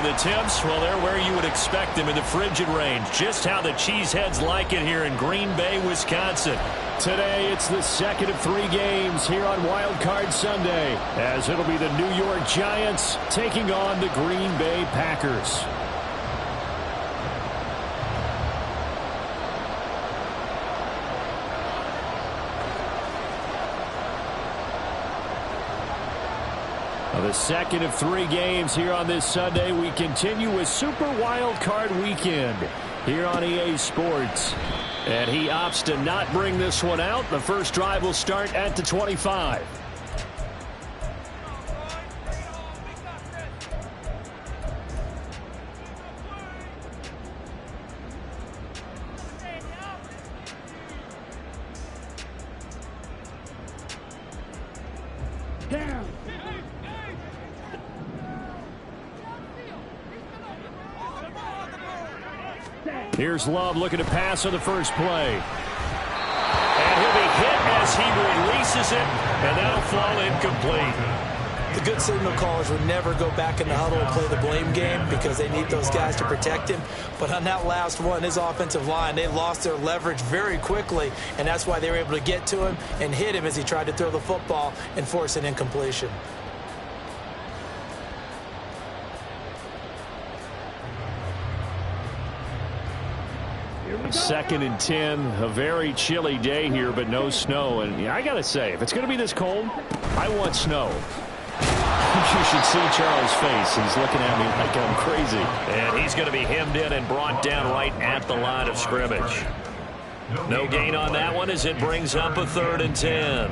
the temps, well, they're where you would expect them in the frigid range. Just how the Cheeseheads like it here in Green Bay, Wisconsin. Today, it's the second of 3 games here on Wild Card Sunday, as it'll be the New York Giants taking on the Green Bay Packers. The second of 3 games here on this Sunday. We continue with Super Wild Card Weekend here on EA Sports. And he opts to not bring this one out. The first drive will start at the 25. Down. Here's Love looking to pass on the first play. And he'll be hit as he releases it, and that'll fall incomplete. The good signal callers would never go back in the huddle and play the blame game because they need those guys to protect him. But on that last one, his offensive line, they lost their leverage very quickly, and that's why they were able to get to him and hit him as he tried to throw the football and force an incompletion. Second and 10, a very chilly day here, but no snow. And I got to say, if it's going to be this cold, I want snow. You should see Charles' face. He's looking at me like I'm crazy. And he's going to be hemmed in and brought down right at the line of scrimmage. No gain on that one as it brings up a 3rd and 10.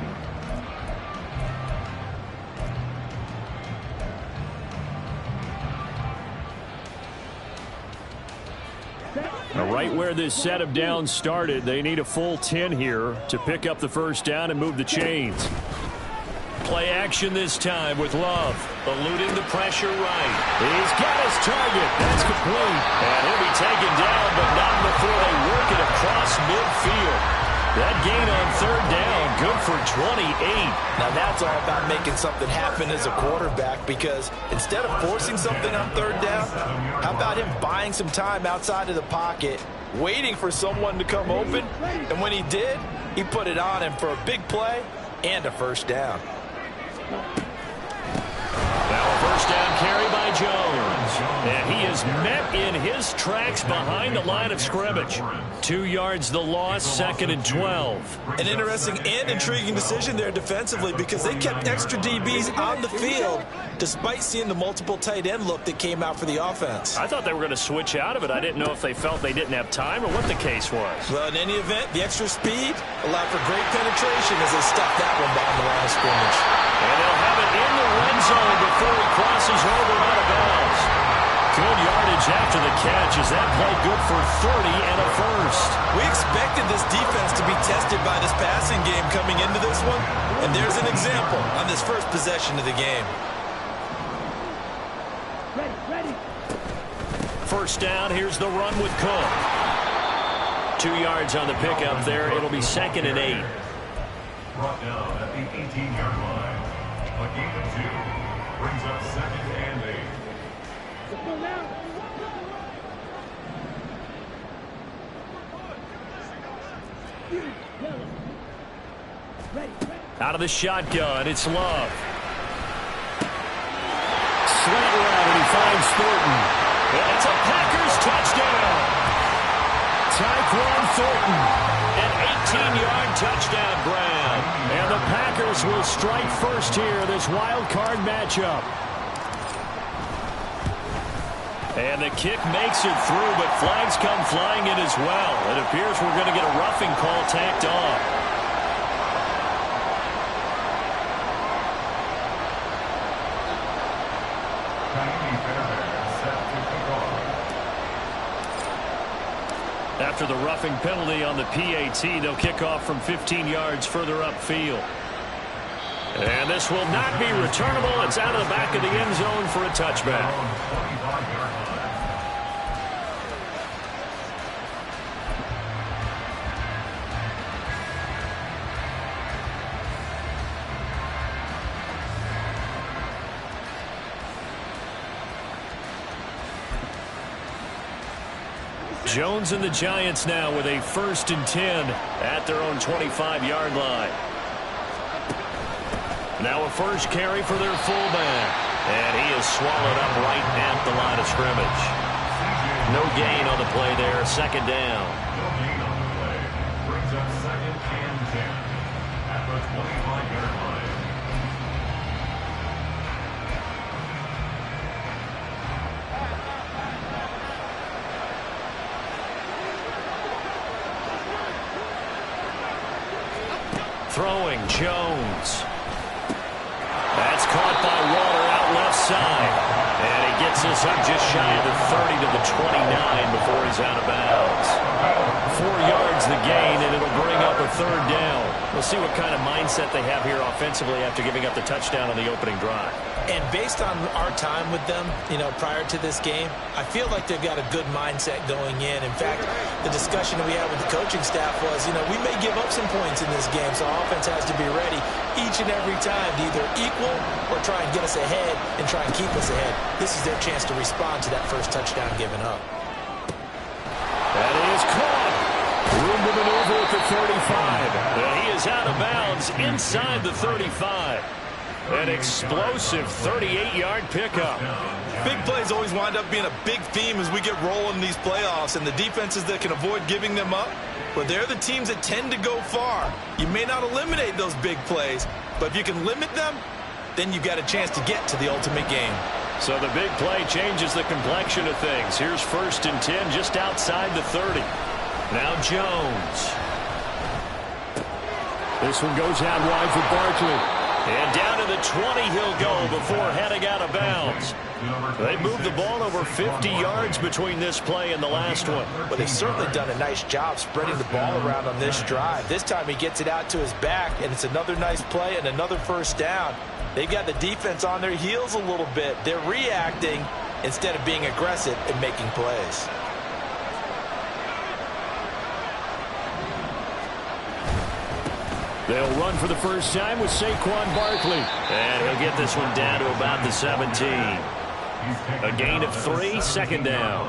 Now, right where this set of downs started, they need a full 10 here to pick up the first down and move the chains. Play action this time with Love, eluding the pressure right. He's got his target. That's complete. And he'll be taken down, but not before they work it across midfield. That gain on 3rd down, good for 28. Now that's all about making something happen as a quarterback, because instead of forcing something on 3rd down, how about him buying some time outside of the pocket, waiting for someone to come open, and when he did, he put it on him for a big play and a first down. Now a first down carry by Jones. And he is met in his tracks behind the line of scrimmage. 2 yards the loss, 2nd and 12. An interesting and intriguing decision there defensively, because they kept extra DBs on the field despite seeing the multiple tight end look that came out for the offense. I thought they were going to switch out of it. I didn't know if they felt they didn't have time or what the case was. Well, in any event, the extra speed allowed for great penetration as they stuffed that one behind the line of scrimmage. And they'll have it in the red zone before he crosses over out of bounds. Good yardage after the catch as that play good for 30 and a first. We expected this defense to be tested by this passing game coming into this one, and there's an example on this first possession of the game. Ready. First down, here's the run with Cook. 2 yards on the pickup there. It'll be 2nd and 8. Brought down at the 18-yard line. A gain of 2 brings up 2nd and 8. Out of the shotgun, it's Love. Slant route, and he finds Thornton. It's a Packers touchdown. Tyquan Thornton. An 18-yard touchdown grab. And the Packers will strike first here in this wild card matchup. And the kick makes it through, but flags come flying in as well. It appears we're going to get a roughing call tacked on. After the roughing penalty on the PAT, they'll kick off from 15 yards further upfield. And this will not be returnable. It's out of the back of the end zone for a touchback. Jones and the Giants now with a 1st and 10 at their own 25-yard line. Now a first carry for their fullback. And he is swallowed up right at the line of scrimmage. No gain on the play there. 2nd down. No gain on the play. Brings up 2nd and 10 at the 25-yard line. Throwing Jones. That's caught by Waller out left side. And he gets us up just shy of the 30 to the 29 before he's out of bounds. 4 yards the gain, and it'll bring up a 3rd down. We'll see what kind of mindset they have here offensively after giving up the touchdown on the opening drive. And based on our time with them, prior to this game, I feel like they've got a good mindset going in. In fact, the discussion that we had with the coaching staff was, we may give up some points in this game, so our offense has to be ready each and every time to either equal or try and get us ahead and try and keep us ahead. This is their chance to respond to that first touchdown given up. That is caught. Room to maneuver at the 35. And he is out of bounds inside the 35. An explosive 38-yard pickup. Big plays always wind up being a big theme as we get rolling in these playoffs, and the defenses that can avoid giving them up, but they're the teams that tend to go far. You may not eliminate those big plays, but if you can limit them, then you've got a chance to get to the ultimate game. So the big play changes the complexion of things. Here's 1st and 10 just outside the 30. Now Jones. This one goes out wide for Barkley. And down to the 20 he'll go before heading out of bounds. They moved the ball over 50 yards between this play and the last one. But they've certainly done a nice job spreading the ball around on this drive. This time he gets it out to his back, and it's another nice play and another 1st down. They've got the defense on their heels a little bit. They're reacting instead of being aggressive and making plays. They'll run for the first time with Saquon Barkley. And he'll get this one down to about the 17. A gain of 3, 2nd down.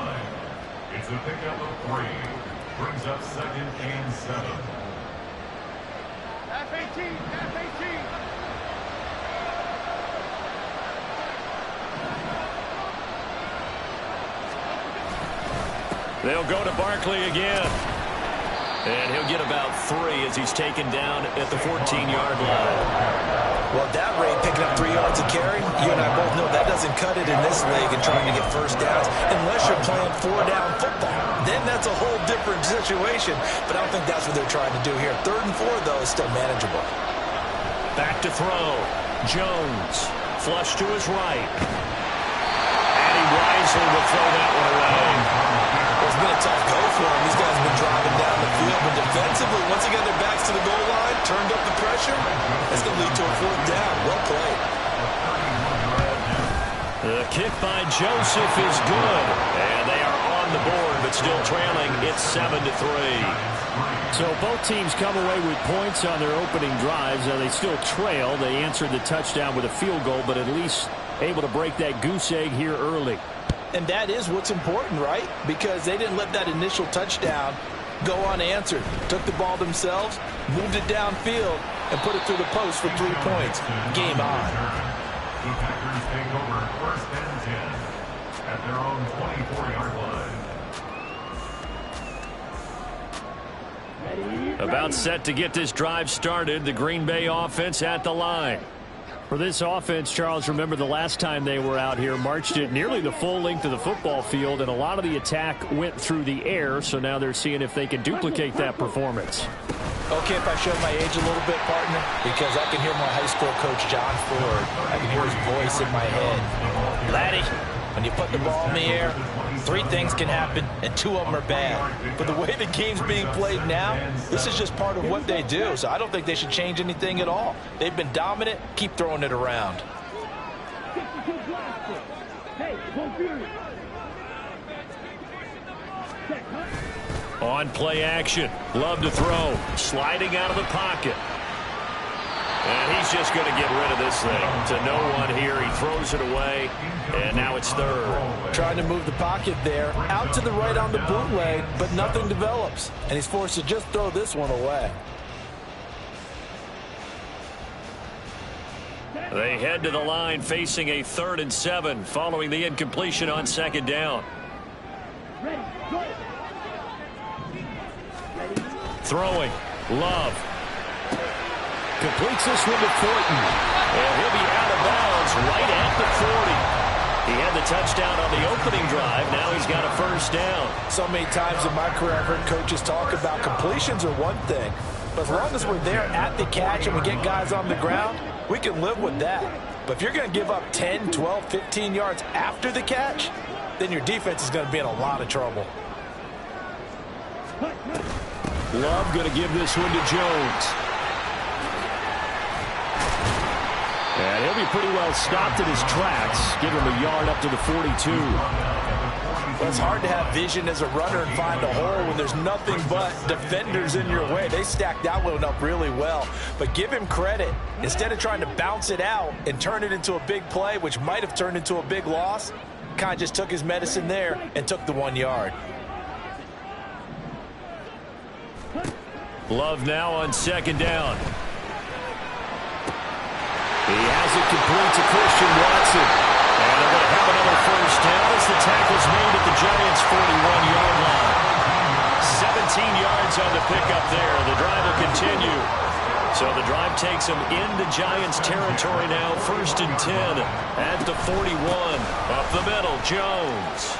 It's a pickup of 3. Brings up 2nd and 7. F-18, F-18. They'll go to Barkley again. And he'll get about 3 as he's taken down at the 14-yard line. Well, at that rate, picking up 3 yards a carry, you and I both know that doesn't cut it in this league and trying to get 1st downs unless you're playing 4-down football. Then that's a whole different situation. But I don't think that's what they're trying to do here. 3rd and 4, though, is still manageable. Back to throw. Jones. Flush to his right. And he wisely will throw that one away. It's been a tough go for him. These guys have been driving down the field, but defensively, once they got their backs to the goal line, turned up the pressure, that's going to lead to a 4th down. Well played. The kick by Joseph is good, and they are on the board, but still trailing. It's 7-3. So both teams come away with points on their opening drives. Now they still trail. They answered the touchdown with a field goal, but at least able to break that goose egg here early. And that is what's important, right? Because they didn't let that initial touchdown go unanswered. Took the ball themselves, moved it downfield, and put it through the post for 3 points. Game on. The Packers take over 1st and 10 at their own 24-yard line. About set to get this drive started. The Green Bay offense at the line. For this offense, Charles, remember the last time they were out here, marched it nearly the full length of the football field, and a lot of the attack went through the air, so now they're seeing if they can duplicate that performance. Okay, if I show my age a little bit, partner, because I can hear my high school coach, John Ford. I can hear his voice in my head. Laddie, when you put the ball in the air, 3 things can happen, and 2 of them are bad. But the way the game's being played now, this is just part of what they do. So I don't think they should change anything at all. They've been dominant. Keep throwing it around. On play action. Love to throw. Sliding out of the pocket. And he's just going to get rid of this thing. To no one here. He throws it away, and now it's third. Trying to move the pocket there. Out to the right on the bootleg, but nothing develops. And he's forced to just throw this one away. They head to the line facing a 3rd and 7 following the incompletion on 2nd down. Throwing. Love. Completes this one to Thornton. And he'll be out of bounds right at the 40. He had the touchdown on the opening drive. Now he's got a 1st down. So many times in my career I've heard coaches talk about completions are one thing. But as long as we're there at the catch and we get guys on the ground, we can live with that. But if you're going to give up 10, 12, 15 yards after the catch, then your defense is going to be in a lot of trouble. Love going to give this one to Jones. And he'll be pretty well stopped in his tracks. Give him a yard up to the 42. Well, it's hard to have vision as a runner and find a hole when there's nothing but defenders in your way. They stacked that one up really well. But give him credit. Instead of trying to bounce it out and turn it into a big play, which might have turned into a big loss, kind of just took his medicine there and took the 1 yard. Love now on 2nd down. He has it complete to Christian Watson. And they're going to have another 1st down as the tackle's made at the Giants' 41-yard line. 17 yards on the pickup there. The drive will continue. So the drive takes them into Giants territory now. 1st and 10 at the 41. Up the middle, Jones.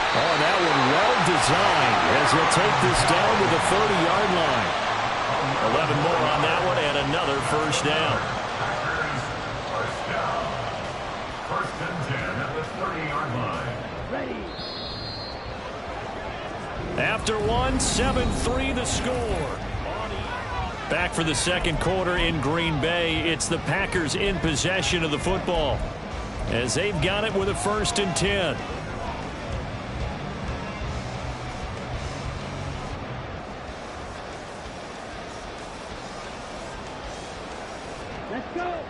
Oh, that one well designed as he'll take this down to the 30-yard line. 11 more on that one and another 1st down. First and 10 at the 30-yard line. After one, 7-3 the score. Back for the 2nd quarter in Green Bay. It's the Packers in possession of the football as they've got it with a 1st and 10. Let's go.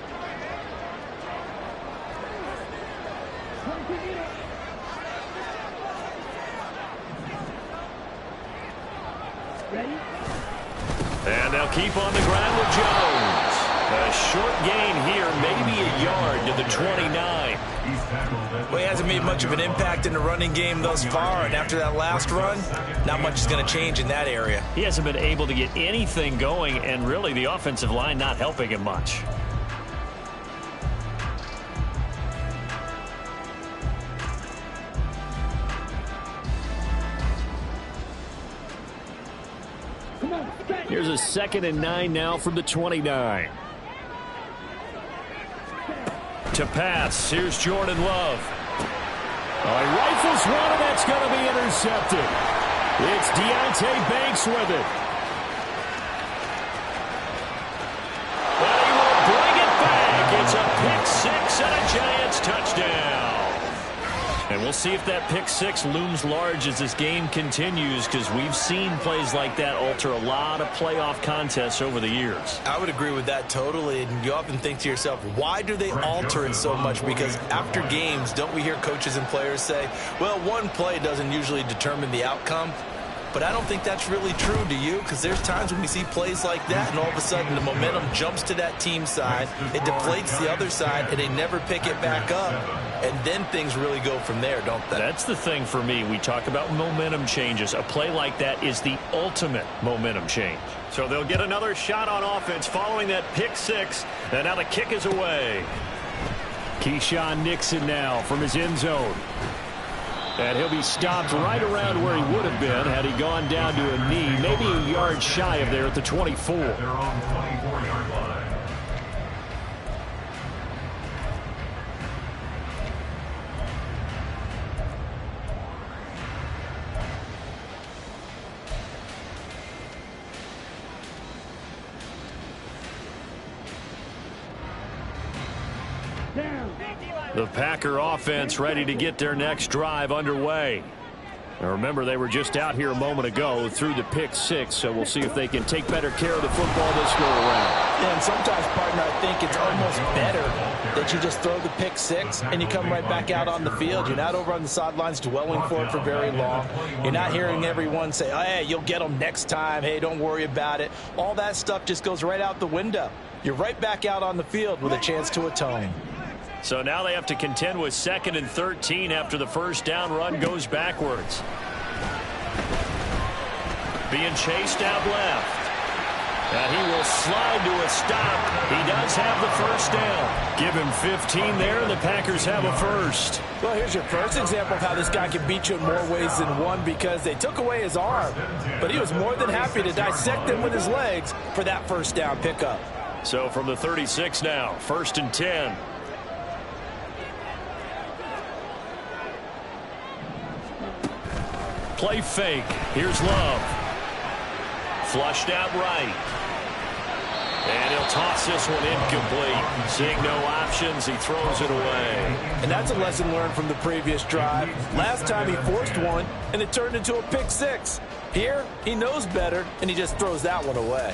Ready? And they'll keep on the ground with Jones. A short gain here, maybe a yard to the 29. Well, he hasn't made much of an impact in the running game thus far, and after that last run, not much is going to change in that area. He hasn't been able to get anything going, and really the offensive line not helping him much. Here's a 2nd and 9 now from the 29. To pass, here's Jordan Love. Oh, he rifles one, and that's going to be intercepted. It's Deontay Banks with it. But he will bring it back. It's a pick 6 and a Giants touchdown. And we'll see if that pick 6 looms large as this game continues, because we've seen plays like that alter a lot of playoff contests over the years. I would agree with that totally, and you often think to yourself, why do they alter it so much? Because after games, don't we hear coaches and players say, well, one play doesn't usually determine the outcome? But I don't think that's really true, do you? Because there's times when we see plays like that, and all of a sudden the momentum jumps to that team side, it deflates the other side, and they never pick it back up. And then things really go from there, don't they? That's the thing for me. We talk about momentum changes. A play like that is the ultimate momentum change. So they'll get another shot on offense following that pick 6, and now the kick is away. Keyshawn Nixon now from his end zone. And he'll be stopped right around where he would have been had he gone down to a knee, maybe a yard shy of there at the 24. Their own 24-yard line. The Packer offense ready to get their next drive underway. Now remember, they were just out here a moment ago through the pick six, so we'll see if they can take better care of the football this go around. Yeah, and sometimes, partner, I think it's almost better that you just throw the pick six and you come right back out on the field. You're not over on the sidelines dwelling for it for very long. You're not hearing everyone say, oh, hey, you'll get them next time. Hey, don't worry about it. All that stuff just goes right out the window. You're right back out on the field with a chance to atone. So now they have to contend with 2nd and 13 after the first down run goes backwards. Being chased out left. And he will slide to a stop. He does have the first down. Give him 15 there, and the Packers have a first. Well, here's your first example of how this guy can beat you in more ways than one, because they took away his arm, but he was more than happy to dissect them with his legs for that first down pickup. So from the 36 now, 1st and 10. Play fake. Here's Love. Flushed out right. And he'll toss this one incomplete. Seeing no options, he throws it away. And that's a lesson learned from the previous drive. Last time he forced one, and it turned into a pick six. Here, he knows better, and he just throws that one away.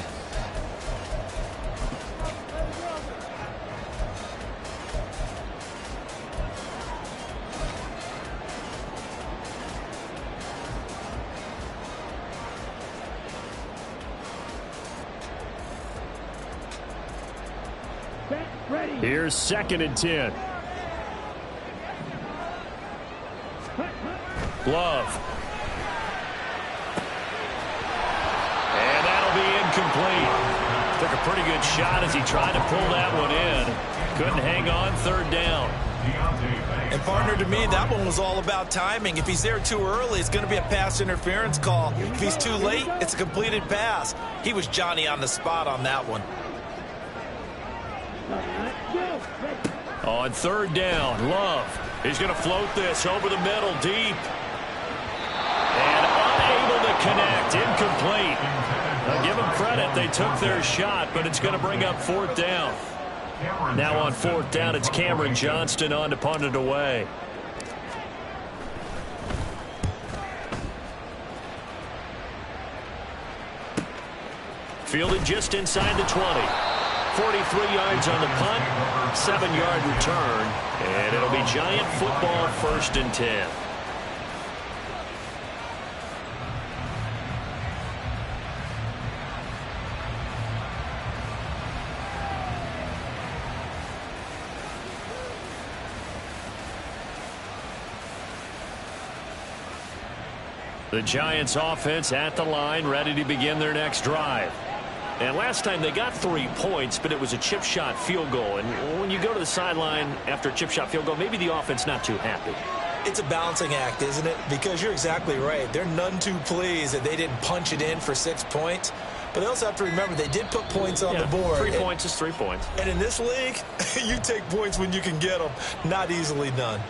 Here's 2nd and 10. Love. And that'll be incomplete. Took a pretty good shot as he tried to pull that one in. Couldn't hang on, 3rd down. And partner, to me, that one was all about timing. If he's there too early, it's going to be a pass interference call. If he's too late, it's a completed pass. He was Johnny on the spot on that one. On 3rd down, Love. He's going to float this over the middle, deep. And unable to connect, incomplete. Now give them credit, they took their shot, but it's going to bring up 4th down. Now on 4th down, it's Cameron Johnston on to punt it away. Fielded just inside the 20. 43 yards on the punt, 7-yard return, and it'll be Giant football, 1st and 10. The Giants offense at the line, ready to begin their next drive. And last time they got 3 points, but it was a chip shot field goal. And when you go to the sideline after a chip shot field goal, maybe the offense not too happy. It's a balancing act, isn't it? Because you're exactly right. They're none too pleased that they didn't punch it in for 6 points. But they also have to remember they did put points on the board. 3 points is 3 points. And in this league, you take points when you can get them. Not easily done.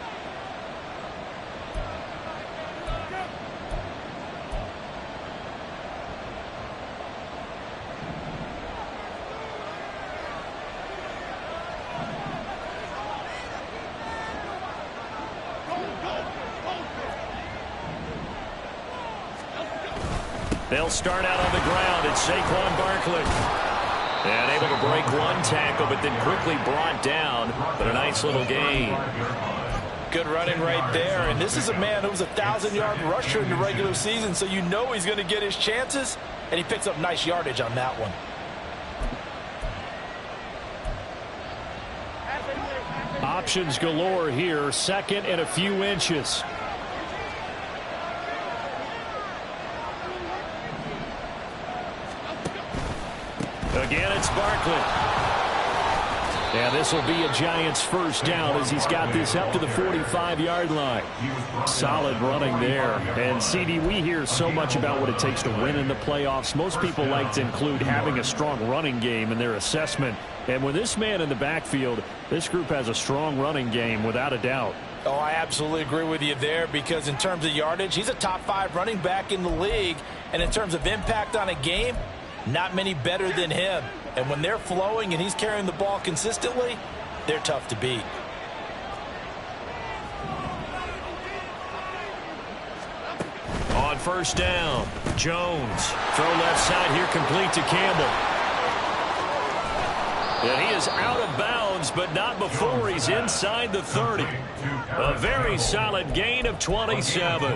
They'll start out on the ground. It's Saquon Barkley. And able to break one tackle, but then quickly brought down. But a nice little gain. Good running right there. And this is a man who was a 1,000-yard rusher in the regular season, so you know he's going to get his chances. And he picks up nice yardage on that one. Options galore here. 2nd and a few inches. Again, it's Barkley. And this will be a Giants first down as he's got this up to the 45-yard line. Solid running there. And, CD, we hear so much about what it takes to win in the playoffs. Most people like to include having a strong running game in their assessment. And with this man in the backfield, this group has a strong running game without a doubt. Oh, I absolutely agree with you there, because in terms of yardage, he's a top 5 running back in the league. And in terms of impact on a game, not many better than him. And when they're flowing and he's carrying the ball consistently, they're tough to beat. first down. Jones, throw left side here, complete to Campbell. And he is out of bounds, but not before he's inside the 30. A very solid gain of 27.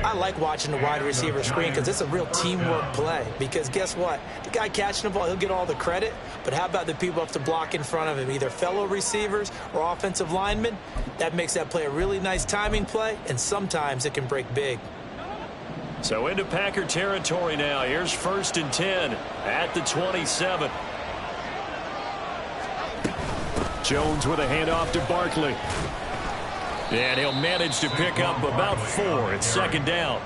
I like watching the wide receiver screen because it's a real teamwork play. Because guess what? The guy catching the ball, he'll get all the credit. But how about the people up to block in front of him, either fellow receivers or offensive linemen? That makes that play a really nice timing play, and sometimes it can break big. So into Packer territory now. Here's 1st and 10 at the 27. Jones with a handoff to Barkley. And he'll manage to pick up about 4 at 2nd down.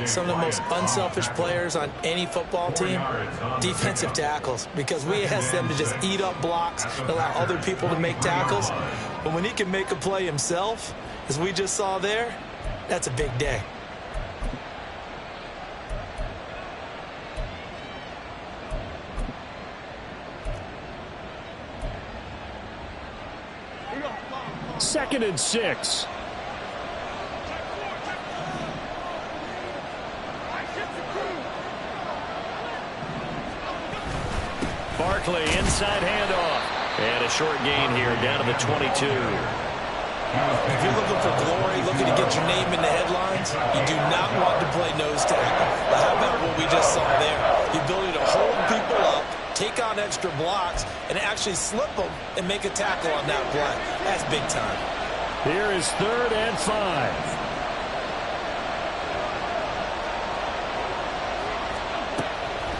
Some of the most unselfish players on any football team, defensive tackles, because we ask them to just eat up blocks and allow other people to make tackles. But when he can make a play himself, as we just saw there, that's a big day. Second and 6. Barkley, inside handoff. And a short gain here down to the 22. If you're looking for glory, looking to get your name in the headlines, you do not want to play nose tackle. But how about what we just saw there? The ability to hold people up, take on extra blocks, and actually slip them and make a tackle on that play. That's big time. Here is 3rd and 5.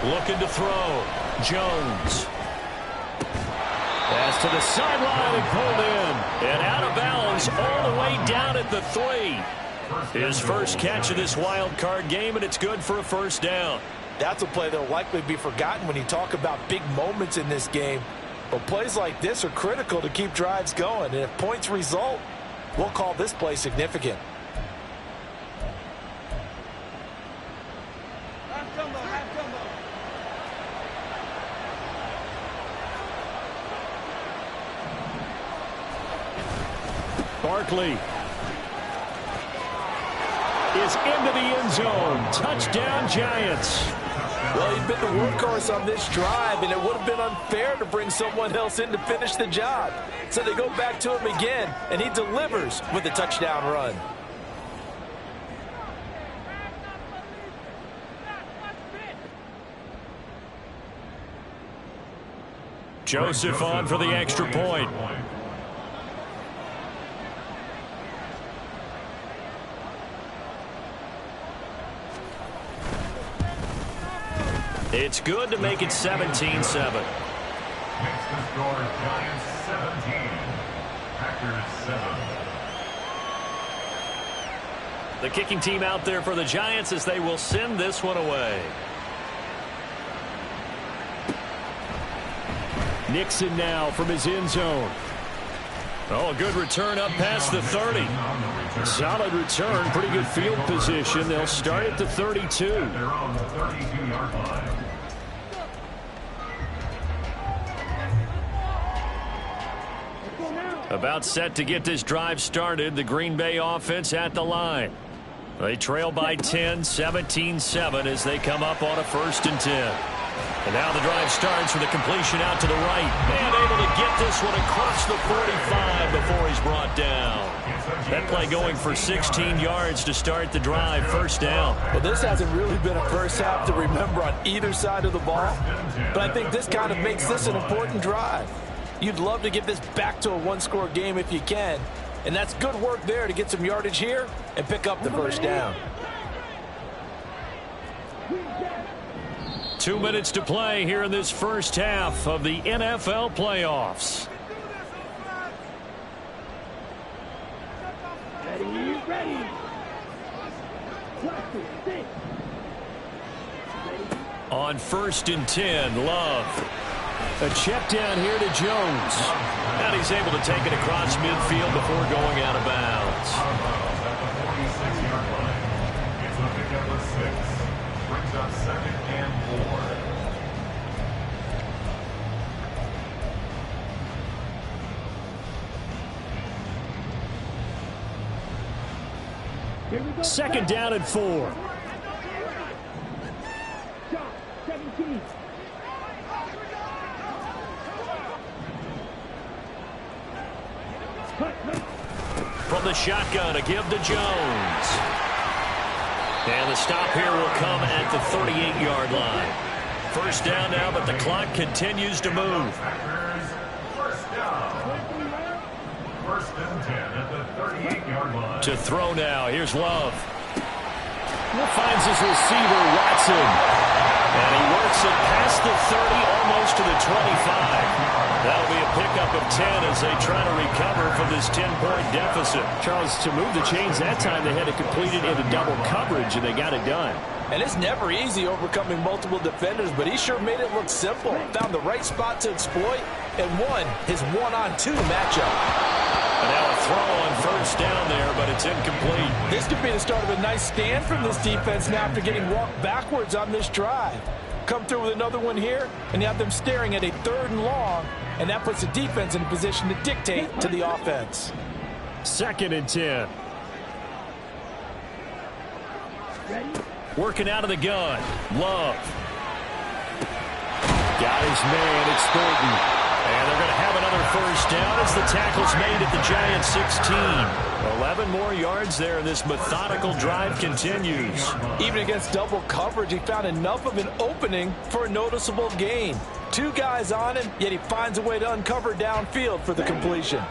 Looking to throw. Jones. Pass to the sideline and pulled in. And out of bounds all the way down at the 3. His first catch of this wild card game, and it's good for a 1st down. That's a play that will likely be forgotten when you talk about big moments in this game. But plays like this are critical to keep drives going. And if points result, we'll call this play significant. Barkley is into the end zone. Touchdown, Giants. Well, he'd been the workhorse on this drive, and it would have been unfair to bring someone else in to finish the job. So they go back to him again, and he delivers with a touchdown run. Joseph on for the extra point. It's good to make it 17-7. Makes the score Giants 17, Packers 7. The kicking team out there for the Giants as they will send this one away. Nixon now from his end zone. Oh, a good return up past the 30. Solid return, pretty good field position. They'll start at the 32. They're on the 32-yard line. About set to get this drive started. The Green Bay offense at the line. They trail by 10, 17-7 as they come up on a 1st and 10. And now the drive starts with a completion out to the right. And able to get this one across the 45 before he's brought down. That play going for 16 yards to start the drive. 1st down. Well, this hasn't really been a first half to remember on either side of the ball. But I think this kind of makes this an important drive. You'd love to get this back to a one-score game if you can. And that's good work there to get some yardage here and pick up the 1st down. 2 minutes to play here in this first half of the NFL playoffs. Ready. On 1st and 10, Love. A check down here to Jones. And he's able to take it across midfield before going out of bounds. At the 46-yard line, it's a pickup of 6. Brings up 2nd and 4. Second down and 4. Shot, 17. From the shotgun, a give to Jones. And the stop here will come at the 38-yard line. First down now, but the clock continues to move. First down. First and 10 at the 38-yard line. To throw now, here's Love. Finds his receiver, Watson. And he works it past the 30, almost to the 25. That'll be a pickup of 10 as they try to recover from this 10-point deficit. Charles, to move the chains that time, they had to complete it into double coverage, and they got it done. And it's never easy overcoming multiple defenders, but he sure made it look simple. Found the right spot to exploit and won his one-on-two matchup. And now a throw on first down there, but it's incomplete. This could be the start of a nice stand from this defense now after getting walked backwards on this drive. Come through with another one here, and you have them staring at a 3rd and long, and that puts the defense in a position to dictate to the offense. Second and 10. Working out of the gun. Love. Got his man. It's Thornton. And they're going to have another first down as the tackle's made at the Giants' 16. 11 more yards there, and this methodical drive continues. Even against double coverage, he found enough of an opening for a noticeable gain. 2 guys on him, yet he finds a way to uncover downfield for the completion.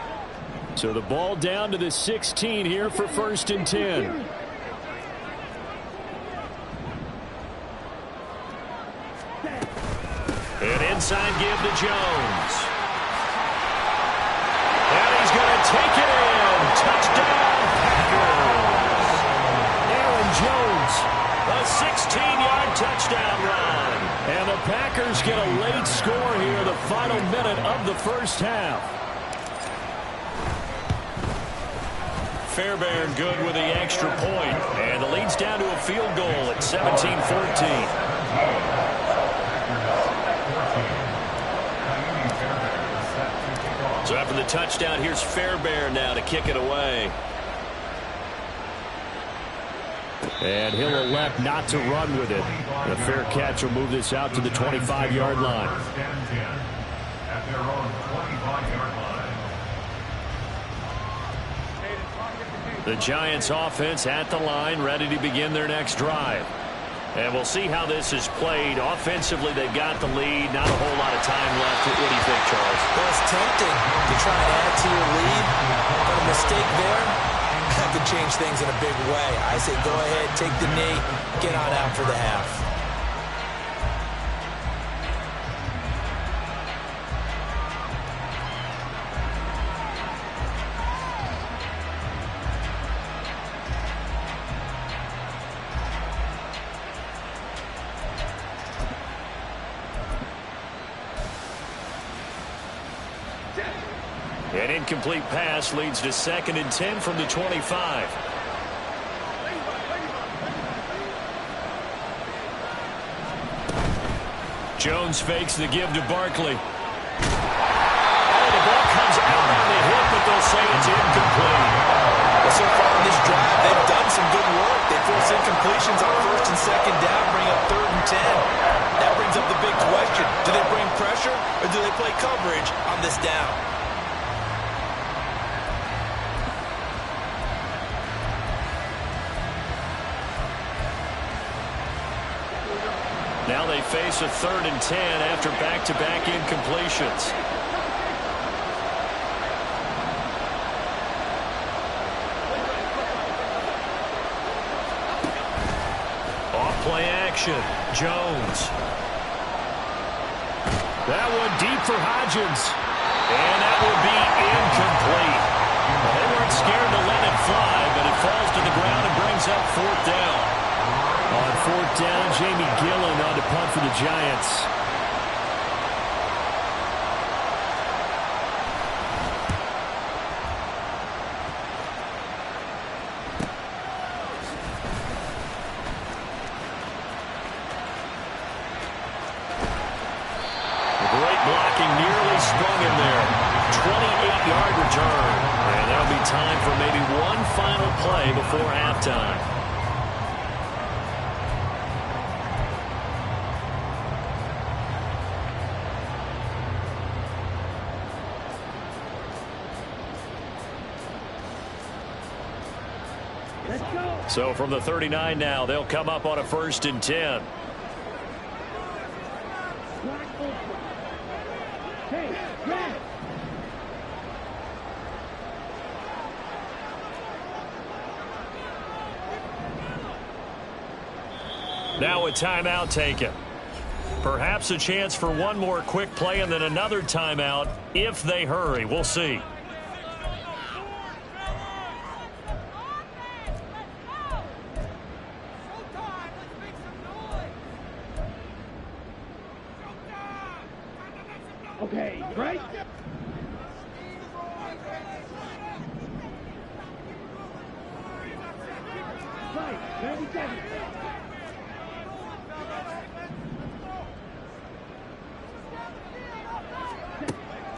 So the ball down to the 16 here for first and 10. An inside give to Jones. And he's going to take it in. Touchdown, Packers. Aaron Jones. A 16-yard touchdown run. And the Packers get a late score here, the final minute of the first half. Fairbairn good with the extra point. And the lead's down to a field goal at 17-14. So after the touchdown, here's Fairbairn now to kick it away. And he'll elect not to run with it. The fair catch will move this out to the 25-yard line. At their own 25-yard line. The Giants offense at the line, ready to begin their next drive. And we'll see how this is played. Offensively, they've got the lead. Not a whole lot of time left. What do you think, Charles? Well, it's tempting to try and add to your lead, but a mistake there could change things in a big way. I say go ahead, take the knee, get on out for the half. An incomplete pass leads to 2nd and 10 from the 25. Jones fakes the give to Barkley. Oh, the ball comes out on the hit, but they'll say it's incomplete. Well, so far in this drive, they've done some good work. They force incompletions on 1st and 2nd down, bring up 3rd and 10. That brings up the big question. Do they bring pressure, or do they play coverage on this down? Now they face a 3rd and 10 after back-to-back incompletions. Off-play action. Jones. That one deep for Hodgins. And that will be incomplete. Well, they weren't scared to let it fly, but it falls to the ground and brings up 4th down. On 4th down, Jamie Gillen on to punt for the Giants. Great blocking, nearly sprung him there. 28-yard return. And there'll be time for maybe one final play before halftime. So from the 39 now, they'll come up on a 1st and 10. Now a timeout taken. Perhaps a chance for one more quick play and then another timeout if they hurry. We'll see. Okay, right? Right, 97.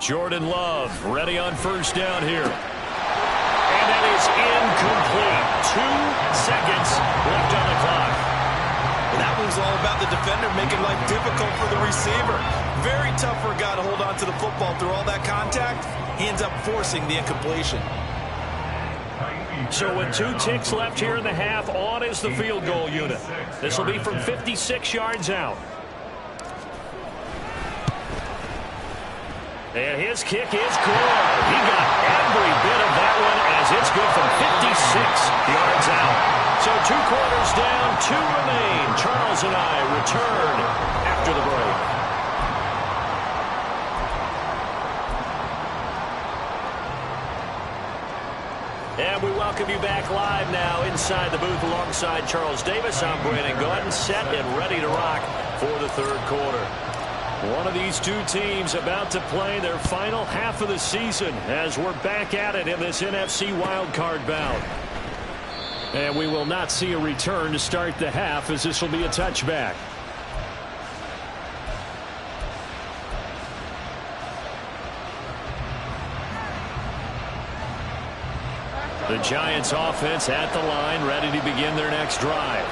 Jordan Love ready on 1st down here. And that is incomplete. 2 seconds left on the clock. And that was all about the defender making life difficult for the receiver. Very tough for a guy to hold on to the football through all that contact. He ends up forcing the incompletion. So with 2 ticks left here in the half, on is the field goal unit. This will be from 56 yards out. And his kick is good. He got every bit of that one as it's good from 56 yards out. So 2 quarters down, 2 remain. Charles and I return after the break. And we welcome you back live now inside the booth alongside Charles Davis. I'm Brandon Gordon, set and ready to rock for the 3rd quarter. One of these 2 teams about to play their final half of the season as we're back at it in this NFC wildcard bout. And we will not see a return to start the half as this will be a touchback. The Giants offense at the line, ready to begin their next drive.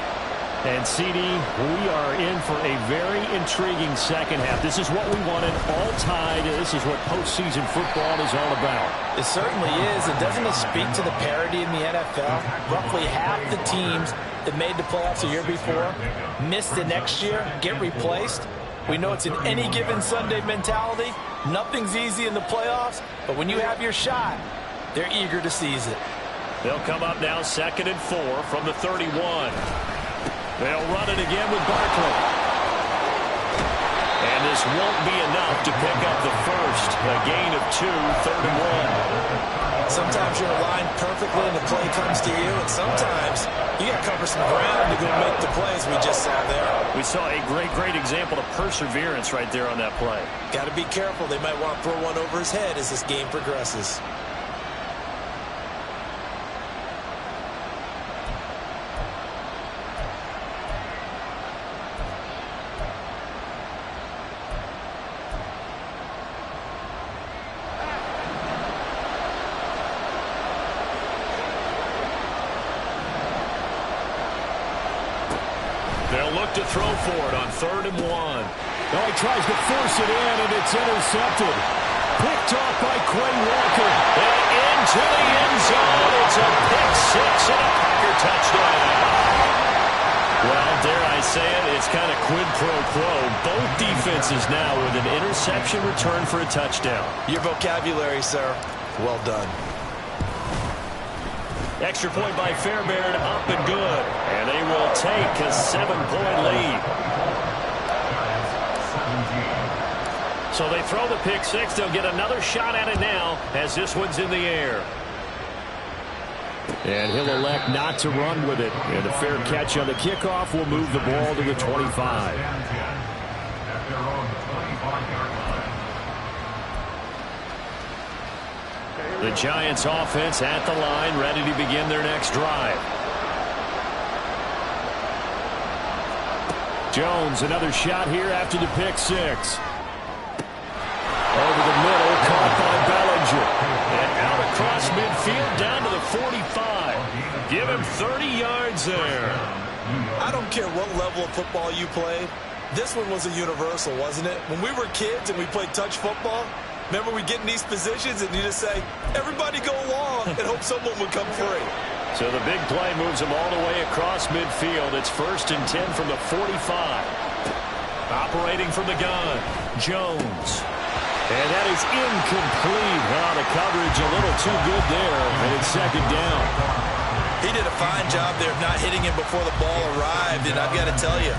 And CD, we are in for a very intriguing second half. This is what we wanted, all tied. This is what postseason football is all about. It certainly is. And doesn't it speak to the parity in the NFL? Roughly half the teams that made the playoffs a year before miss the next year, get replaced. We know it's an any given Sunday mentality. Nothing's easy in the playoffs, but when you have your shot, they're eager to seize it. They'll come up now 2nd and 4 from the 31. They'll run it again with Barkley. And this won't be enough to pick up the first. A gain of 2, 3rd and 1. Sometimes you're aligned perfectly and the play comes to you, and sometimes you got to cover some ground to go make the plays we just saw there. We saw a great example of perseverance right there on that play. Got to be careful. They might want to throw one over his head as this game progresses. They'll look to throw for it on 3rd and 1. Oh, he tries to force it in, and it's intercepted. Picked off by Quay Walker. And into the end zone. It's a pick 6 and a Packer touchdown. Well, dare I say it, it's kind of quid pro quo. Both defenses now with an interception return for a touchdown. Your vocabulary, sir. Well done. Extra point by Fairbairn, up and good. And they will take a 7-point lead. So they throw the pick 6. They'll get another shot at it now as this one's in the air. And he'll elect not to run with it. And a fair catch on the kickoff will move the ball to the 25. The Giants offense at the line, ready to begin their next drive. Jones, another shot here after the pick 6. Over the middle, caught by Bellinger. And out across midfield, down to the 45. Give him 30 yards there. I don't care what level of football you played. This one was a universal, wasn't it? When we were kids and we played touch football, remember we get in these positions and you just say, everybody go along, and hope someone would come free. So the big play moves him all the way across midfield. It's 1st and 10 from the 45. Operating from the gun, Jones. And that is incomplete. Well, the coverage a little too good there, and it's 2nd down. He did a fine job there of not hitting him before the ball arrived, and I've got to tell you,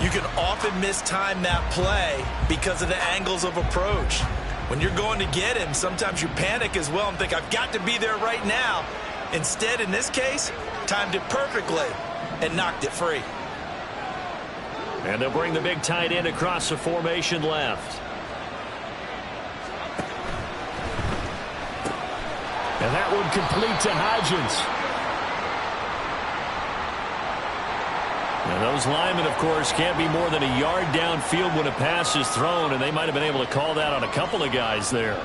you can often mistime that play because of the angles of approach. When you're going to get him, sometimes you panic as well and think, I've got to be there right now. Instead, in this case, timed it perfectly and knocked it free. And they'll bring the big tight end across the formation left. And that one complete to Hodgins. And those linemen, of course, can't be more than a yard downfield when a pass is thrown, and they might have been able to call that on a couple of guys there.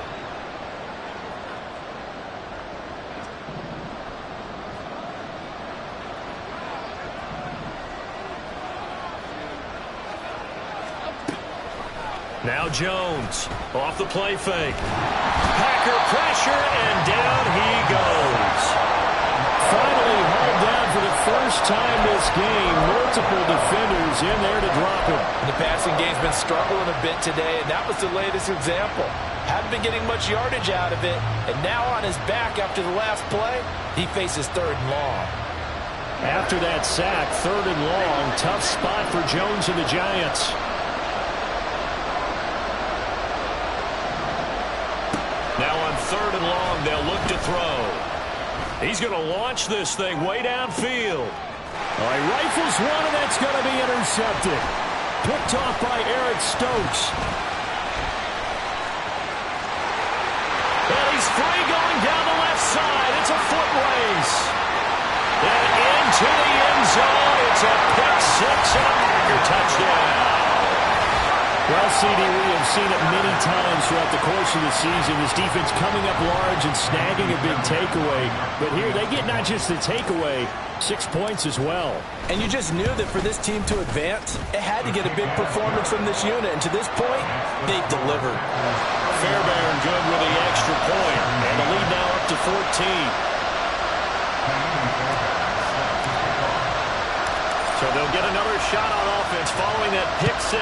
Now Jones off the play fake. Packer pressure, and down he goes. Finally hauled down for the first time this game. Multiple defenders in there to drop him. The passing game's been struggling a bit today, and that was the latest example. Hadn't been getting much yardage out of it, and now on his back after the last play, he faces 3rd and long. After that sack, 3rd and long. Tough spot for Jones and the Giants. Now on 3rd and long, they'll look to throw. He's going to launch this thing way downfield. He rifles one, and that's going to be intercepted. Picked off by Eric Stokes. And he's free going down the left side. It's a foot race. And into the end zone. It's a pick 6 and a Packer touchdown. Well, CD, we have seen it many times throughout the course of the season. This defense coming up large and snagging a big takeaway. But here, they get not just the takeaway, 6 points as well. And you just knew that for this team to advance, it had to get a big performance from this unit. And to this point, they've delivered. Fairbairn good with the extra point. And the lead now up to 14. So they'll get another shot on offense following that pick 6.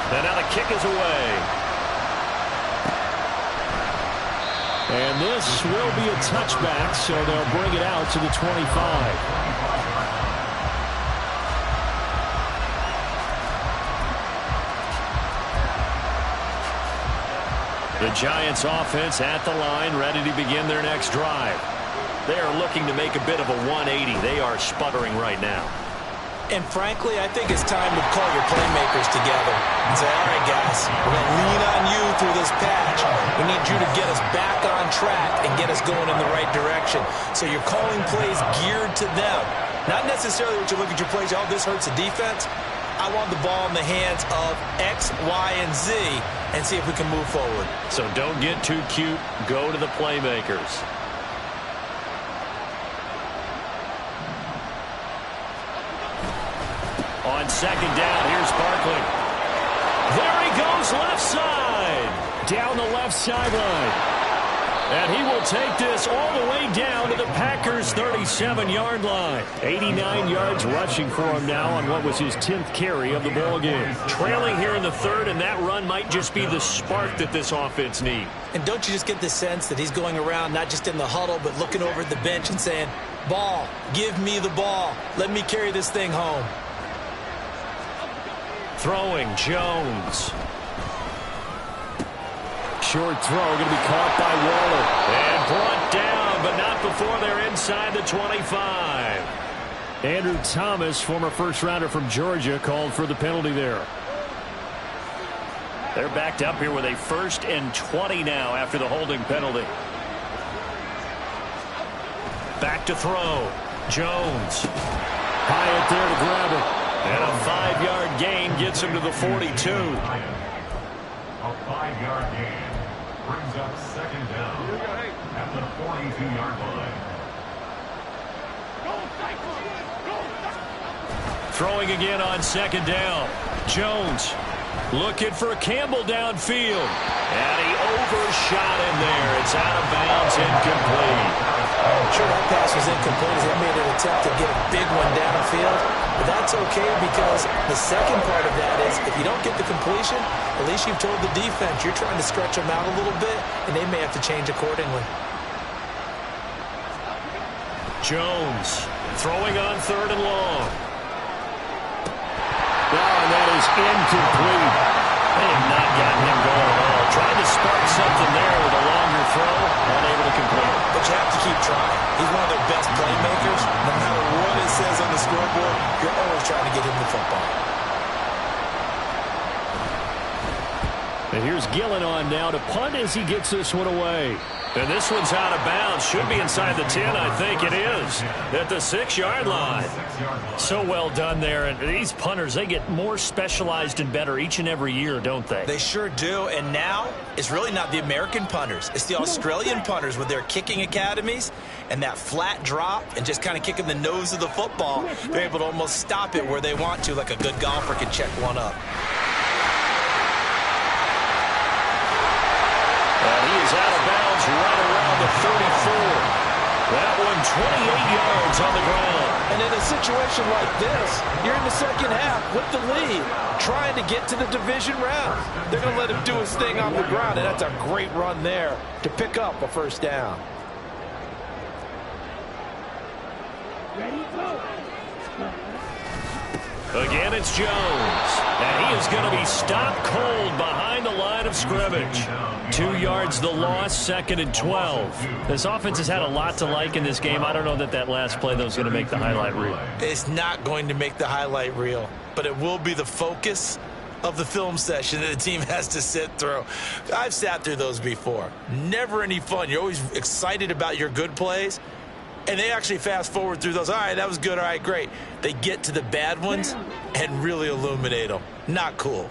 And now the kick is away. And this will be a touchback, so they'll bring it out to the 25. The Giants offense at the line, ready to begin their next drive. They are looking to make a bit of a 180. They are sputtering right now. And frankly, I think it's time to call your playmakers together and say, all right, guys, we're going to lean on you through this patch. We need you to get us back on track and get us going in the right direction. So you're calling plays geared to them. Not necessarily what you look at your plays, oh, this hurts the defense. I want the ball in the hands of X, Y, and Z and see if we can move forward. So don't get too cute. Go to the playmakers. On 2nd down, here's Barkley. There he goes, left side. Down the left sideline. And he will take this all the way down to the Packers' 37-yard line. 89 yards rushing for him now on what was his 10th carry of the ball game. Trailing here in the 3rd, and that run might just be the spark that this offense needs. And don't you just get the sense that he's going around not just in the huddle, but looking over at the bench and saying, ball, give me the ball. Let me carry this thing home. Throwing, Jones. Short throw, going to be caught by Waller. And brought down, but not before they're inside the 25. Andrew Thomas, former first-rounder from Georgia, called for the penalty there. They're backed up here with a 1st and 20 now after the holding penalty. Back to throw. Jones. Hyatt there to grab it. And a 5-yard gain gets him to the 42. A 5-yard gain brings up 2nd down at the 42-yard line. Throwing again on second down. Jones looking for Campbell downfield. And he overshot him there. It's out of bounds, incomplete. Sure, that pass was incomplete as they made an attempt to get a big one downfield. But that's okay because the second part of that is if you don't get the completion, at least you've told the defense you're trying to stretch them out a little bit, and they may have to change accordingly. Jones throwing on third and long. And that is incomplete. They have not gotten him going at all. Trying to spark something there with a longer throw. Unable to complete it. But you have to keep trying. He's one of their best playmakers. No matter what it says on the scoreboard, you're always trying to get him the football. And here's Gillen on now to punt as he gets this one away. And this one's out of bounds. Should be inside the 10, I think it is. At the 6-yard line. So well done there. And these punters, they get more specialized and better each and every year, don't they? They sure do. And now, it's really not the American punters. It's the Australian punters with their kicking academies and that flat drop and just kind of kicking the nose of the football. They're able to almost stop it where they want to, like a good golfer can check one up. And he is out of bounds right around the 34. That one 28 yards on the ground. And in a situation like this, you're in the second half with the lead, trying to get to the division round. They're going to let him do his thing on the ground, and that's a great run there to pick up a first down. Ready, go. Again, it's Jones. And he is going to be stopped cold behind the line of scrimmage. 2 yards the loss, 2nd and 12. This offense has had a lot to like in this game. I don't know that last play, though, is going to make the highlight reel. It's not going to make the highlight reel, but it will be the focus of the film session that the team has to sit through. I've sat through those before. Never any fun. You're always excited about your good plays. And they actually fast forward through those. All right, that was good. All right, great. They get to the bad ones and really illuminate them. Not cool.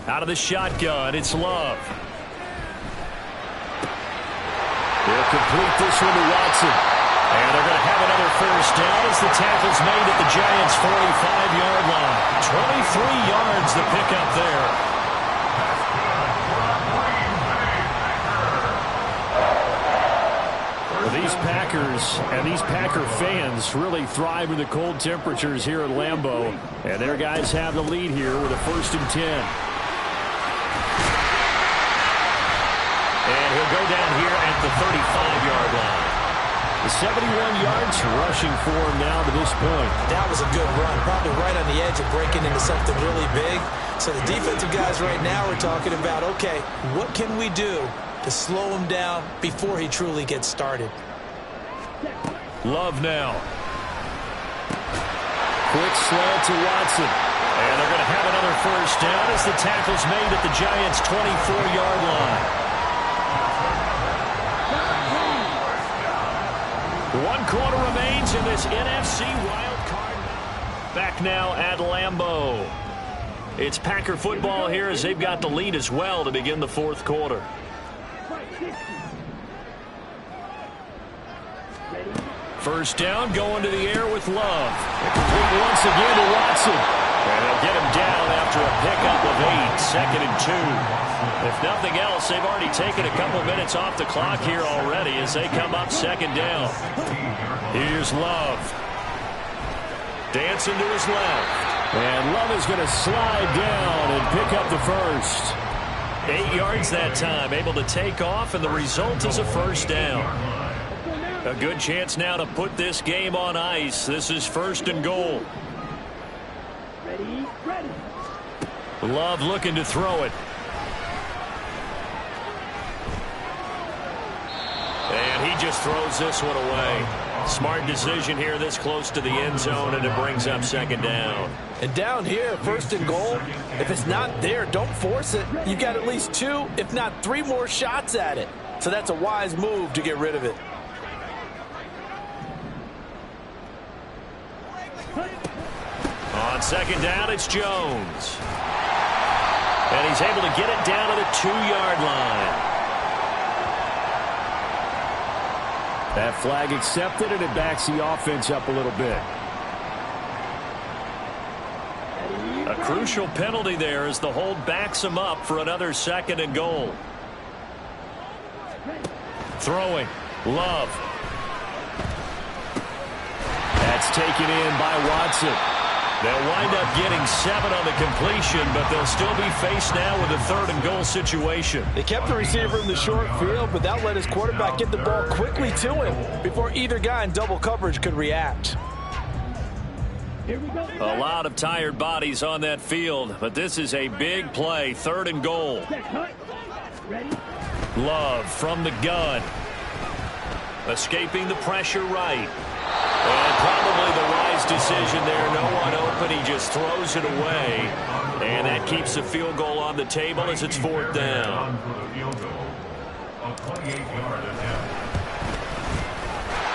Out of the shotgun, it's Love. They'll complete this one to Watson. And they're going to have another first down as the tackle's made at the Giants' 45-yard line. 23 yards the pickup there. These Packers and these Packer fans really thrive in the cold temperatures here at Lambeau. And their guys have the lead here with a 1st and 10. And he'll go down here at the 35-yard line. The 71 yards rushing for him now to this point. That was a good run, probably right on the edge of breaking into something really big. So the defensive guys right now are talking about, okay, what can we do to slow him down before he truly gets started? Love now. Quick slant to Watson. And they're going to have another first down as the tackle's made at the Giants' 24-yard line. 1 quarter remains in this NFC wild card. Back now at Lambeau. It's Packer football here as they've got the lead as well to begin the 4th quarter. First down, going to the air with Love. Complete once again to Watson. And they'll get him down after a pickup of 8, 2nd and 2. If nothing else, they've already taken a couple minutes off the clock here already as they come up 2nd down. Here's Love. Dancing to his left. And Love is going to slide down and pick up the first. 8 yards that time, able to take off, and the result is a first down. A good chance now to put this game on ice. This is 1st and goal. Ready, ready. Love looking to throw it. And he just throws this one away. Smart decision here this close to the end zone, and it brings up 2nd down. And down here, 1st and goal, if it's not there, don't force it. You've got at least 2, if not 3 more shots at it. So that's a wise move to get rid of it. On 2nd down, it's Jones. And he's able to get it down to the 2-yard line. That flag accepted, and it backs the offense up a little bit. A crucial penalty there as the hold backs him up for another 2nd and goal. Throwing. Love. That's taken in by Watson. They'll wind up getting 7 on the completion, but they'll still be faced now with a 3rd and goal situation. They kept the receiver in the short field, but that let his quarterback get the ball quickly to him before either guy in double coverage could react. A lot of tired bodies on that field, but this is a big play. 3rd and goal. Love from the gun. Escaping the pressure right. And probably the wise decision there. No one open. He just throws it away. And that keeps the field goal on the table as it's 4th down.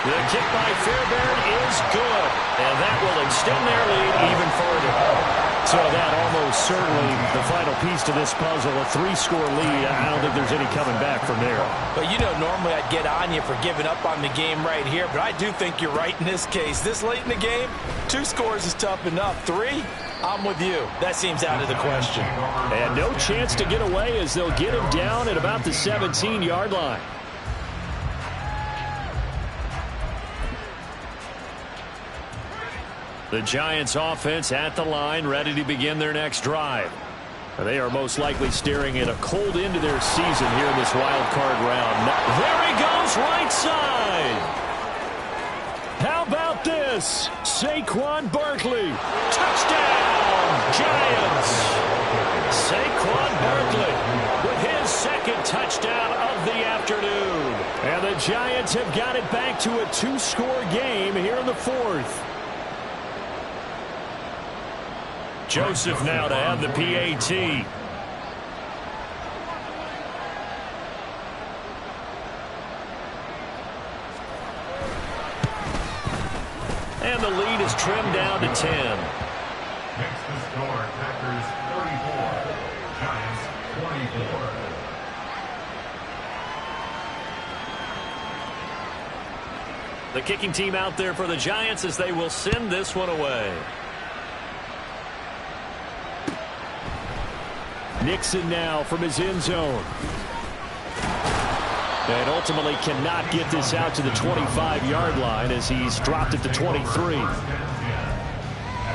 The kick by Fairbairn is good. And that will extend their lead even further. So that almost certainly the final piece to this puzzle, a 3-score lead. I don't think there's any coming back from there. But you know, normally I'd get on you for giving up on the game right here, but I do think you're right in this case. This late in the game, 2 scores is tough enough. 3, I'm with you. That seems out of the question. And no chance to get away as they'll get him down at about the 17-yard line. The Giants offense at the line, ready to begin their next drive. They are most likely staring at a cold end to their season here in this wild card round. There he goes, right side. How about this? Saquon Barkley. Touchdown, Giants. Saquon Barkley with his 2nd touchdown of the afternoon. And the Giants have got it back to a 2-score game here in the 4th. Joseph now to have the PAT. And the lead is trimmed down to 10. Next to score, Packers 34, Giants 24. The kicking team out there for the Giants as they will send this one away. Nixon now from his end zone. And ultimately cannot get this out to the 25-yard line as he's dropped at the 23. At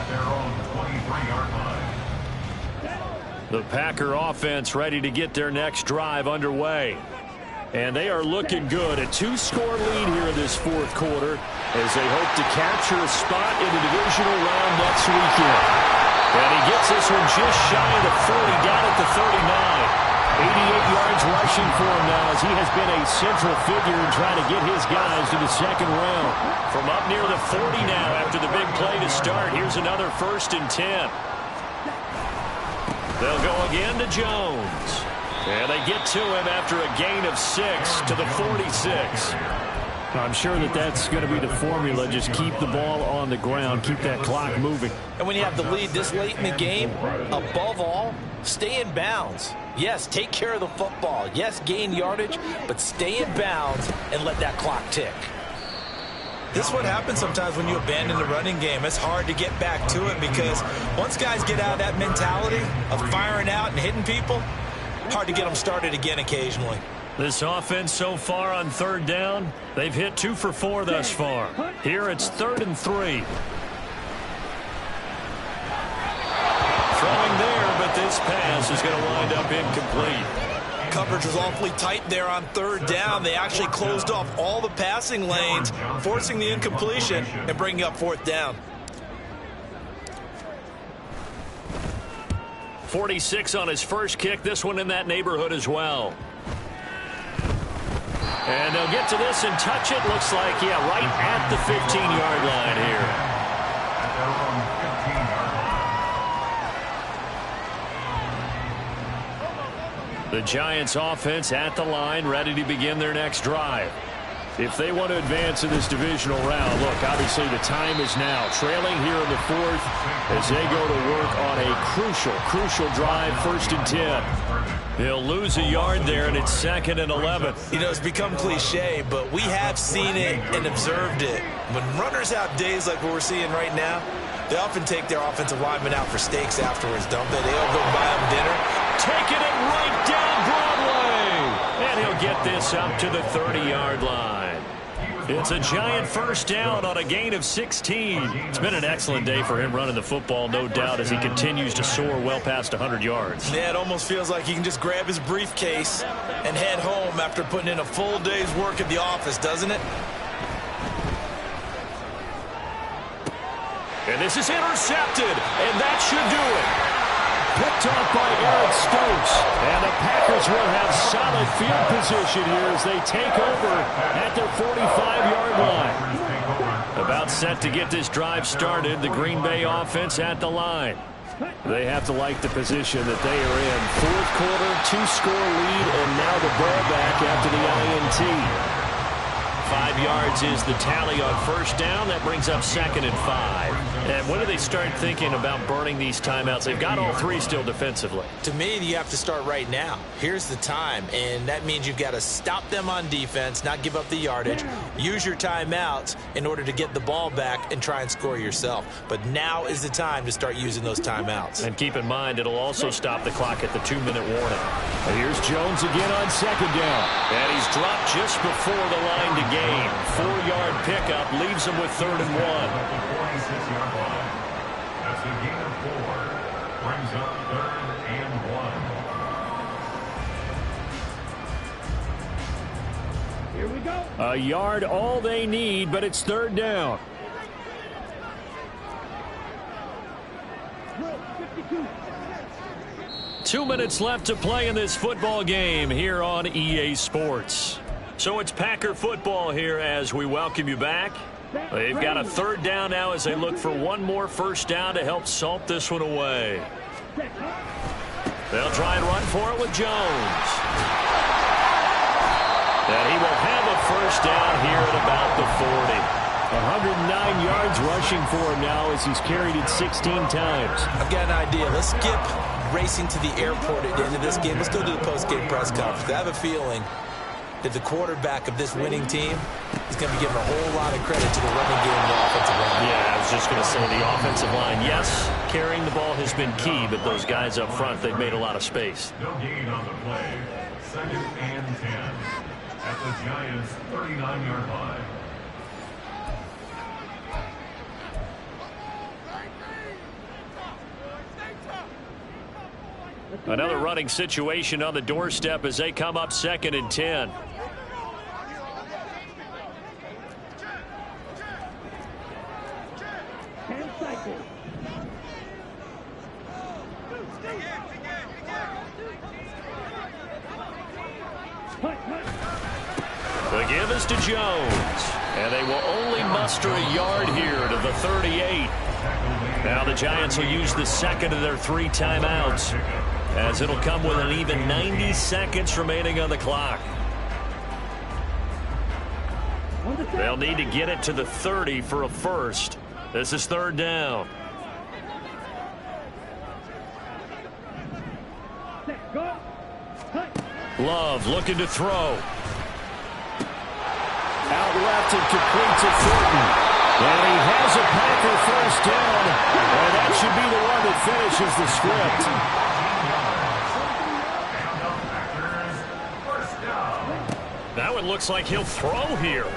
their own 23-yard line. The Packer offense ready to get their next drive underway. And they are looking good. A 2-score lead here in this 4th quarter as they hope to capture a spot in the divisional round next weekend. And he gets this one just shy of the 40, down at the 39. 88 yards rushing for him now as he has been a central figure in trying to get his guys to the 2nd round. From up near the 40 now after the big play to start. Here's another 1st and 10. They'll go again to Jones. And they get to him after a gain of 6 to the 46. I'm sure that that's going to be the formula. Just keep the ball on the ground. Keep that clock moving. And when you have the lead this late in the game, above all, stay in bounds. Yes, take care of the football. Yes, gain yardage, but stay in bounds and let that clock tick. This is what happens sometimes when you abandon the running game. It's hard to get back to it because once guys get out of that mentality of firing out and hitting people, hard to get them started again occasionally. This offense so far on 3rd down, they've hit 2 for 4 thus far. Here it's 3rd and 3. Throwing there, but this pass is going to wind up incomplete. Coverage was awfully tight there on 3rd down. They actually closed off all the passing lanes, forcing the incompletion and bringing up 4th down. 46 on his first kick. This one in that neighborhood as well. And they'll get to this and touch it. Looks like, yeah, right at the 15-yard line here. At their own 15-yard line. The Giants offense at the line, ready to begin their next drive. If they want to advance in this divisional round, look, obviously the time is now. Trailing here in the 4th as they go to work on a crucial drive, 1st and 10. He'll lose a yard there, and it's 2nd and 11. You know, it's become cliche, but we have seen it and observed it. When runners have days like what we're seeing right now, they often take their offensive linemen out for steaks afterwards, don't they? They'll go buy them dinner. Taking it right down Broadway. And he'll get this up to the 30-yard line. It's a giant first down on a gain of 16. It's been an excellent day for him running the football, no doubt, as he continues to soar well past 100 yards. Yeah, it almost feels like he can just grab his briefcase and head home after putting in a full day's work at the office, doesn't it? And this is intercepted, and that should do it. Picked off by Eric Stokes. And the Packers will have solid field position here as they take over at their 45-yard line. About set to get this drive started, the Green Bay offense at the line. They have to like the position that they are in. 4th quarter, 2-score lead, and now the ball back after the INT. 5 yards is the tally on first down. That brings up 2nd and 5. And when do they start thinking about burning these timeouts? They've got all 3 still defensively. To me, you have to start right now. Here's the time, and that means you've got to stop them on defense, not give up the yardage, use your timeouts in order to get the ball back and try and score yourself. But now is the time to start using those timeouts. And keep in mind, it'll also stop the clock at the 2-minute warning. And here's Jones again on 2nd down. And he's dropped just before the line to gain. 4-yard pickup leaves him with 3rd and 1. That's a gain of 4. Brings up 3rd and 1. Here we go. A yard all they need, but it's 3rd down. 52. 2 minutes left to play in this football game here on EA Sports. So it's Packer football here as we welcome you back. They've got a 3rd down now as they look for one more first down to help salt this one away. They'll try and run for it with Jones. And he will have a first down here at about the 40. 109 yards rushing for him now as he's carried it 16 times. I've got an idea. Let's skip racing to the airport at the end of this game. Let's go to the post-game press conference. I have a feeling that the quarterback of this winning team is going to be given a whole lot of credit to the running game and the offensive line. Yeah, I was just going to say the offensive line, yes, carrying the ball has been key, but those guys up front, they've made a lot of space. No gain on the play. 2nd and 10 at the Giants' 39-yard line. Another running situation on the doorstep as they come up 2nd and 10. The give is to Jones. And they will only muster a yard here to the 38. Now the Giants will use the 2nd of their 3 timeouts, as it'll come with an even 90 seconds remaining on the clock. They'll need to get it to the 30 for a first. This is 3rd down. Love looking to throw. Out left and completes it Thornton. And he has a Packer first down. And that should be the one that finishes the script. That one looks like he'll throw here.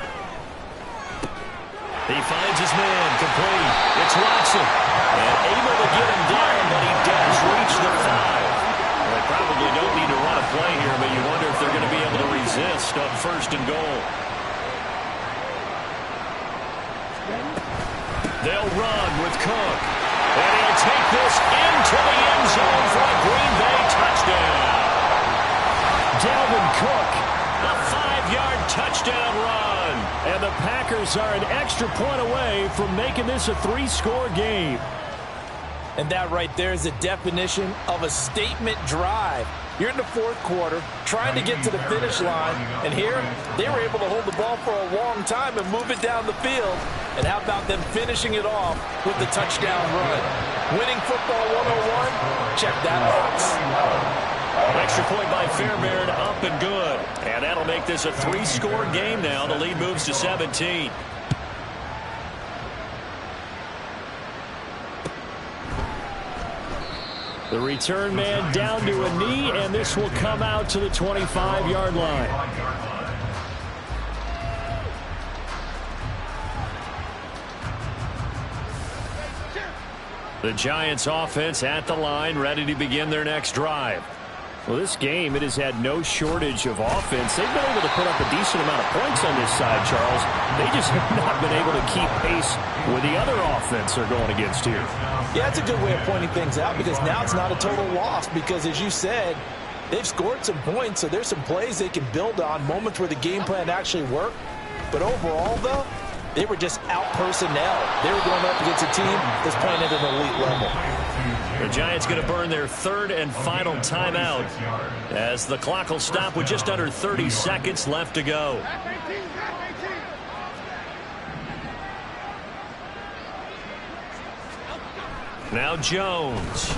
He finds his man complete. It's Watson. And able to get him down, but he does reach the 5. Well, they probably don't need to run a play here, but you wonder if they're going to be able to resist on 1st and goal. They'll run with Cook. And he'll take this into the end zone for a Green Bay touchdown. Dalvin Cook. A 5-yard touchdown run. And the Packers are an extra point away from making this a 3-score game. And that right there is the definition of a statement drive. You're in the 4th quarter, trying to get to the finish line, and here they were able to hold the ball for a long time and move it down the field. And how about them finishing it off with the touchdown run? Winning football 101, check that box. Extra point by Fairbairn, up and good. And that'll make this a 3-score game now. The lead moves to 17. The return man down to a knee, and this will come out to the 25-yard line. The Giants offense at the line, ready to begin their next drive. Well, this game, it has had no shortage of offense. They've been able to put up a decent amount of points on this side, Charles. They just have not been able to keep pace with the other offense they're going against here. Yeah, it's a good way of pointing things out because now it's not a total loss because, as you said, they've scored some points, so there's some plays they can build on, moments where the game plan actually worked. But overall, though, they were just out-personnel. They were going up against a team that's playing at an elite level. The Giants going to burn their third and final timeout as the clock will stop with just under 30 seconds left to go. Now Jones.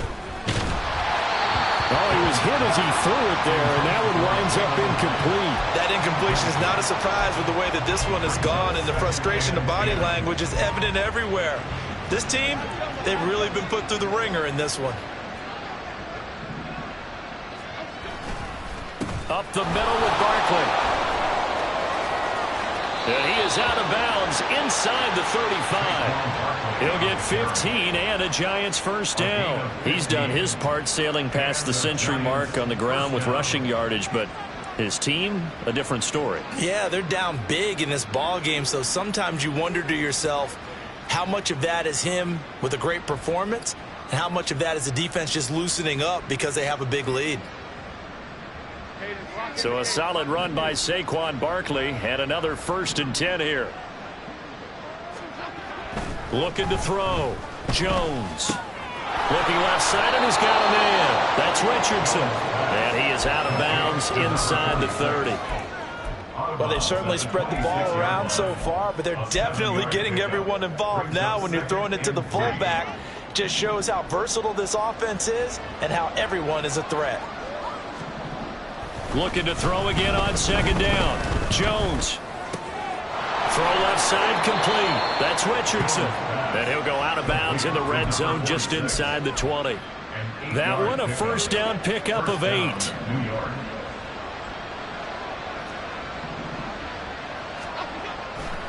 Oh, he was hit as he threw it there, and that one winds up incomplete. That incompletion is not a surprise with the way that this one has gone, and the frustration of body language is evident everywhere. This team, they've really been put through the ringer in this one. Up the middle with Barkley. And he is out of bounds inside the 35. He'll get 15 and a Giants first down. He's done his part sailing past the century mark on the ground with rushing yardage, but his team, a different story. Yeah, they're down big in this ball game, so sometimes you wonder to yourself how much of that is him with a great performance and how much of that is the defense just loosening up because they have a big lead. So a solid run by Saquon Barkley and another 1st and 10 here. Looking to throw. Jones. Looking left side, and he's got a man. That's Richardson. And he is out of bounds inside the 30. Well, they've certainly spread the ball around so far, but they're definitely getting everyone involved now when you're throwing it to the fullback. Just shows how versatile this offense is and how everyone is a threat. Looking to throw again on 2nd down. Jones. Throw left side complete. That's Richardson. And he'll go out of bounds in the red zone just inside the 20. That one a 1st down pickup of 8.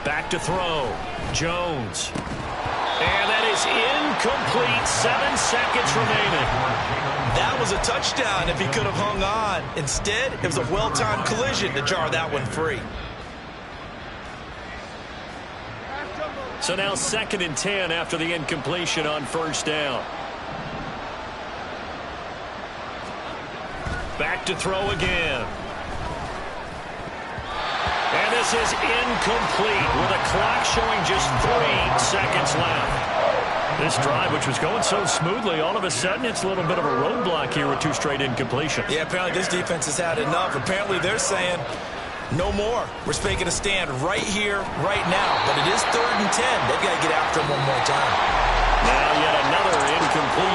Back to throw. Jones. And that is incomplete. 7 seconds remaining. That was a touchdown if he could have hung on. Instead, it was a well-timed collision to jar that one free. So now 2nd and 10 after the incompletion on 1st down. Back to throw again. And this is incomplete with a clock showing just 3 seconds left. This drive, which was going so smoothly, all of a sudden it's a little bit of a roadblock here with 2 straight incompletions. Yeah, apparently this defense has had enough. Apparently they're saying no more. We're making a stand right here, right now. But it is 3rd and 10. They've got to get after him one more time. Now yet another incomplete.